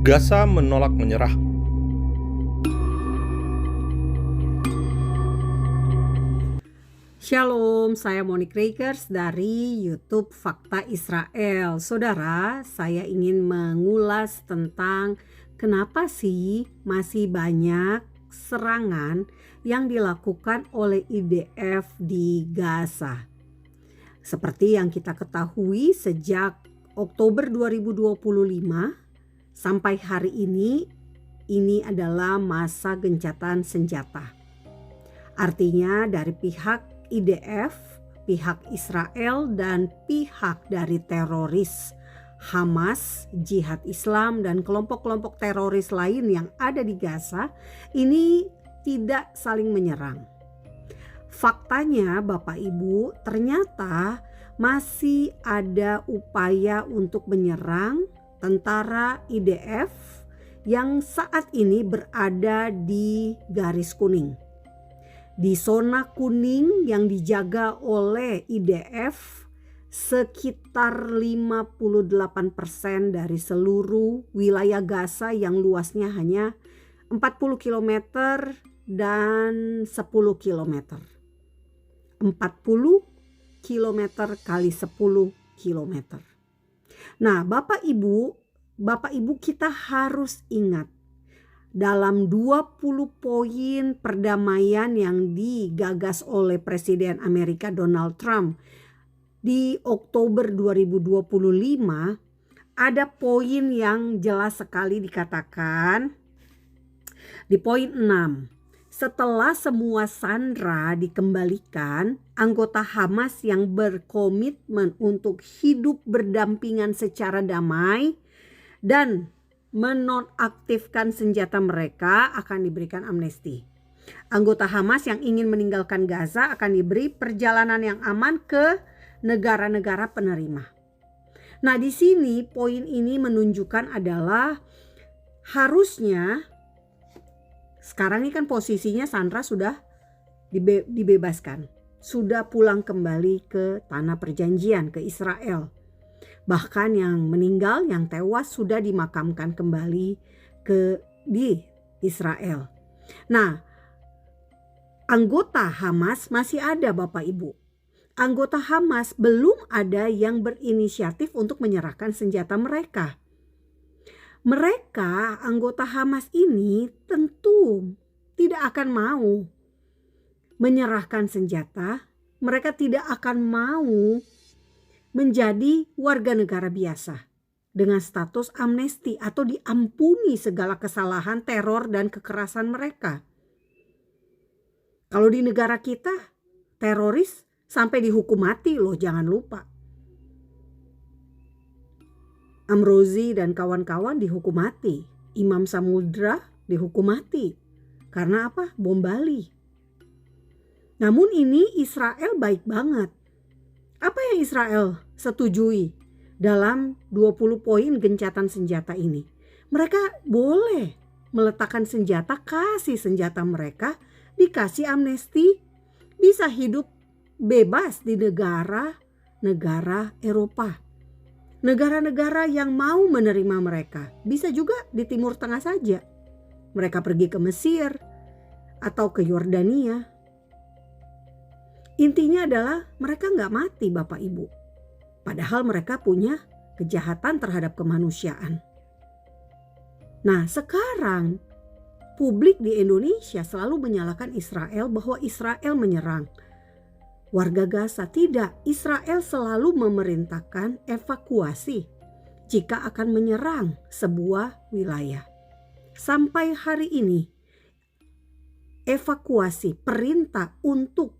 Gaza menolak menyerah. Shalom, saya Monique Rakers dari YouTube Fakta Israel. Saudara, saya ingin mengulas tentang kenapa sih masih banyak serangan yang dilakukan oleh IDF di Gaza. Seperti yang kita ketahui, sejak Oktober 2025 sampai hari ini adalah masa gencatan senjata. Artinya dari pihak IDF, pihak Israel, dan pihak dari teroris Hamas, Jihad Islam, dan kelompok-kelompok teroris lain yang ada di Gaza ini tidak saling menyerang. Faktanya Bapak Ibu, ternyata masih ada upaya untuk menyerang tentara IDF yang saat ini berada di garis kuning. Di zona kuning yang dijaga oleh IDF, sekitar 58% dari seluruh wilayah Gaza yang luasnya hanya 40 km dan 10 km. 40 km kali 10 km. Nah, Bapak Ibu kita harus ingat, dalam 20 poin perdamaian yang digagas oleh Presiden Amerika Donald Trump di Oktober 2025, ada poin yang jelas sekali dikatakan di poin 6. Setelah semua sandera dikembalikan, anggota Hamas yang berkomitmen untuk hidup berdampingan secara damai dan menonaktifkan senjata mereka akan diberikan amnesti. Anggota Hamas yang ingin meninggalkan Gaza akan diberi perjalanan yang aman ke negara-negara penerima. Nah, di sini poin ini menunjukkan adalah harusnya sekarang ini kan posisinya sandera sudah dibebaskan, sudah pulang kembali ke tanah perjanjian, ke Israel. Bahkan yang meninggal, yang tewas sudah dimakamkan kembali di Israel. Nah, anggota Hamas masih ada Bapak Ibu. Anggota Hamas belum ada yang berinisiatif untuk menyerahkan senjata mereka. Mereka, anggota Hamas ini tentu tidak akan mau menyerahkan senjata. Mereka tidak akan mau menjadi warga negara biasa dengan status amnesti atau diampuni segala kesalahan, teror, dan kekerasan mereka. Kalau di negara kita, teroris sampai dihukum mati loh, jangan lupa. Amrozi dan kawan-kawan dihukum mati. Imam Samudra dihukum mati. Karena apa? Bom Bali. Namun ini Israel baik banget. Apa yang Israel setujui dalam 20 poin gencatan senjata ini? Mereka boleh meletakkan senjata, kasih senjata mereka, dikasih amnesti, bisa hidup bebas di negara-negara Eropa. Negara-negara yang mau menerima mereka. Bisa juga di Timur Tengah saja. Mereka pergi ke Mesir atau ke Yordania. Intinya adalah mereka nggak mati Bapak Ibu. Padahal mereka punya kejahatan terhadap kemanusiaan. Nah, sekarang publik di Indonesia selalu menyalahkan Israel bahwa Israel menyerang warga Gaza. Tidak, Israel selalu memerintahkan evakuasi jika akan menyerang sebuah wilayah. Sampai hari ini evakuasi, perintah untuk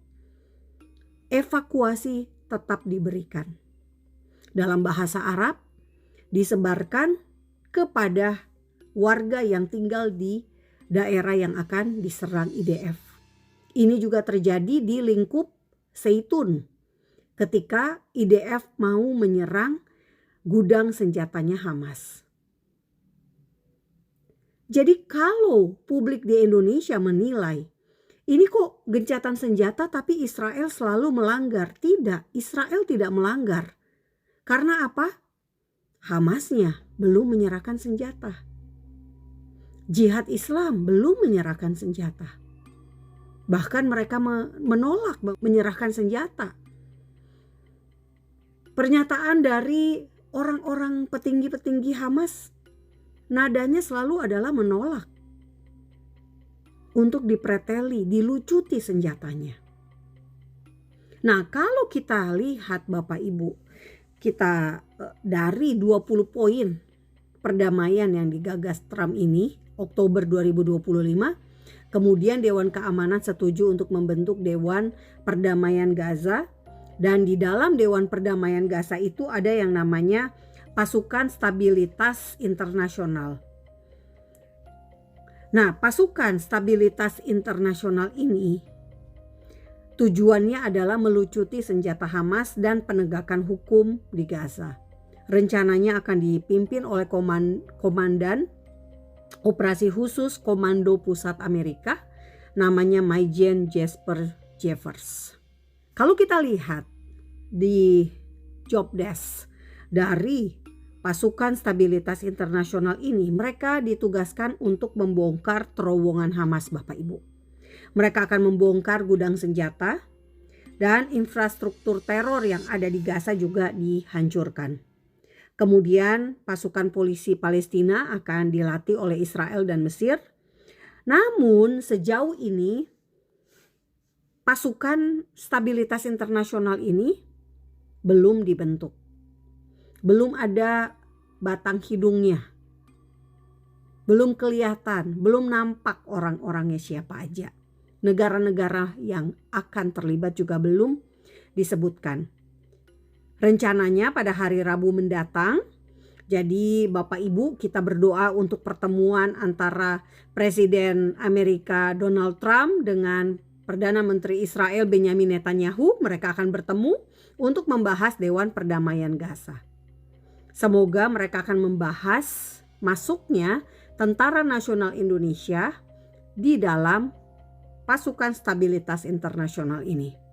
evakuasi tetap diberikan. Dalam bahasa Arab disebarkan kepada warga yang tinggal di daerah yang akan diserang IDF. Ini juga terjadi di lingkup Zaitun ketika IDF mau menyerang gudang senjatanya Hamas. Jadi kalau publik di Indonesia menilai ini kok gencatan senjata tapi Israel selalu melanggar. Tidak, Israel tidak melanggar. Karena apa? Hamasnya belum menyerahkan senjata. Jihad Islam belum menyerahkan senjata. Bahkan mereka menolak menyerahkan senjata. Pernyataan dari orang-orang petinggi-petinggi Hamas nadanya selalu adalah menolak untuk dipreteli, dilucuti senjatanya. Nah, kalau kita lihat Bapak Ibu, kita dari 20 poin perdamaian yang digagas Trump ini Oktober 2025, kemudian Dewan Keamanan setuju untuk membentuk Dewan Perdamaian Gaza, dan di dalam Dewan Perdamaian Gaza itu ada yang namanya Pasukan Stabilitas Internasional. Nah, Pasukan Stabilitas Internasional ini tujuannya adalah melucuti senjata Hamas dan penegakan hukum di Gaza. Rencananya akan dipimpin oleh Komandan Operasi Khusus Komando Pusat Amerika, namanya Major Jesper Jeffers. Kalau kita lihat di job desk dari Pasukan Stabilitas Internasional ini, mereka ditugaskan untuk membongkar terowongan Hamas, Bapak Ibu. Mereka akan membongkar gudang senjata dan infrastruktur teror yang ada di Gaza juga dihancurkan. Kemudian pasukan polisi Palestina akan dilatih oleh Israel dan Mesir. Namun sejauh ini pasukan stabilitas internasional ini belum dibentuk. Belum ada batang hidungnya. Belum kelihatan, belum nampak orang-orangnya siapa aja. Negara-negara yang akan terlibat juga belum disebutkan. Rencananya pada hari Rabu mendatang. Jadi Bapak Ibu, kita berdoa untuk pertemuan antara Presiden Amerika Donald Trump dengan Perdana Menteri Israel Benyamin Netanyahu. Mereka akan bertemu untuk membahas Dewan Perdamaian Gaza. Semoga mereka akan membahas masuknya Tentara Nasional Indonesia di dalam Pasukan Stabilitas Internasional ini.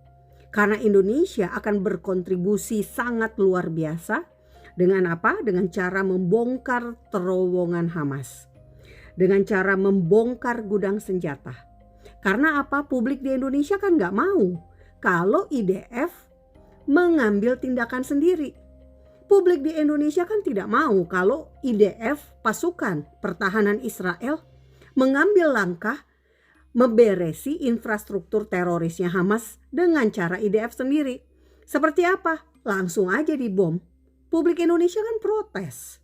Karena Indonesia akan berkontribusi sangat luar biasa dengan apa? Dengan cara membongkar terowongan Hamas. Dengan cara membongkar gudang senjata. Karena apa? Publik di Indonesia kan gak mau kalau IDF mengambil tindakan sendiri. Publik di Indonesia kan tidak mau kalau IDF, pasukan pertahanan Israel, mengambil langkah memberesi infrastruktur terorisnya Hamas dengan cara IDF sendiri. Seperti apa? Langsung aja dibom. Publik Indonesia kan protes.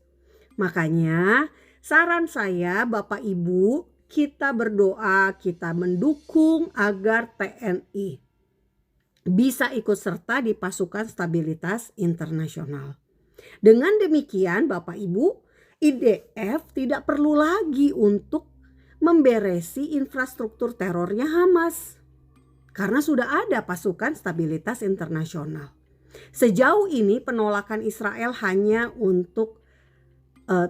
Makanya saran saya Bapak Ibu, kita berdoa, kita mendukung agar TNI bisa ikut serta di Pasukan Stabilitas Internasional. Dengan demikian Bapak Ibu, IDF tidak perlu lagi untuk memberesi infrastruktur terornya Hamas. Karena sudah ada Pasukan Stabilitas Internasional. Sejauh ini penolakan Israel hanya untuk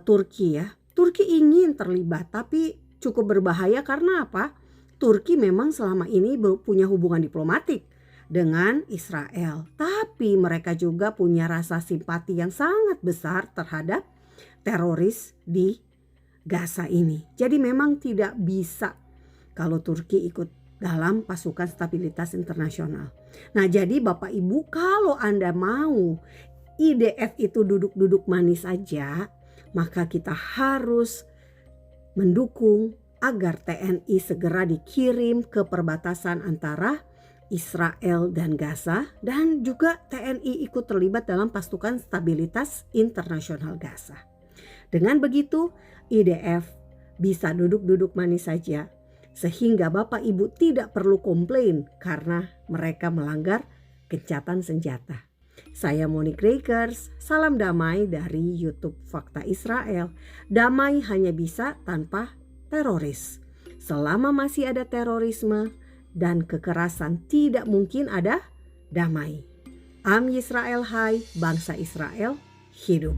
Turki ya. Turki ingin terlibat tapi cukup berbahaya karena apa? Turki memang selama ini punya hubungan diplomatik dengan Israel. Tapi mereka juga punya rasa simpati yang sangat besar terhadap teroris di Gaza ini. Jadi memang tidak bisa kalau Turki ikut dalam Pasukan Stabilitas Internasional. Nah, jadi Bapak Ibu, kalau Anda mau IDF itu duduk-duduk manis saja, maka kita harus mendukung agar TNI segera dikirim ke perbatasan antara Israel dan Gaza, dan juga TNI ikut terlibat dalam Pasukan Stabilitas Internasional Gaza. Dengan begitu, IDF bisa duduk-duduk manis saja, sehingga Bapak Ibu tidak perlu komplain karena mereka melanggar gencatan senjata. Saya Monique Rakers, salam damai dari YouTube Fakta Israel. Damai hanya bisa tanpa teroris. Selama masih ada terorisme dan kekerasan, tidak mungkin ada damai. Am Yisrael Hai, bangsa Israel hidup.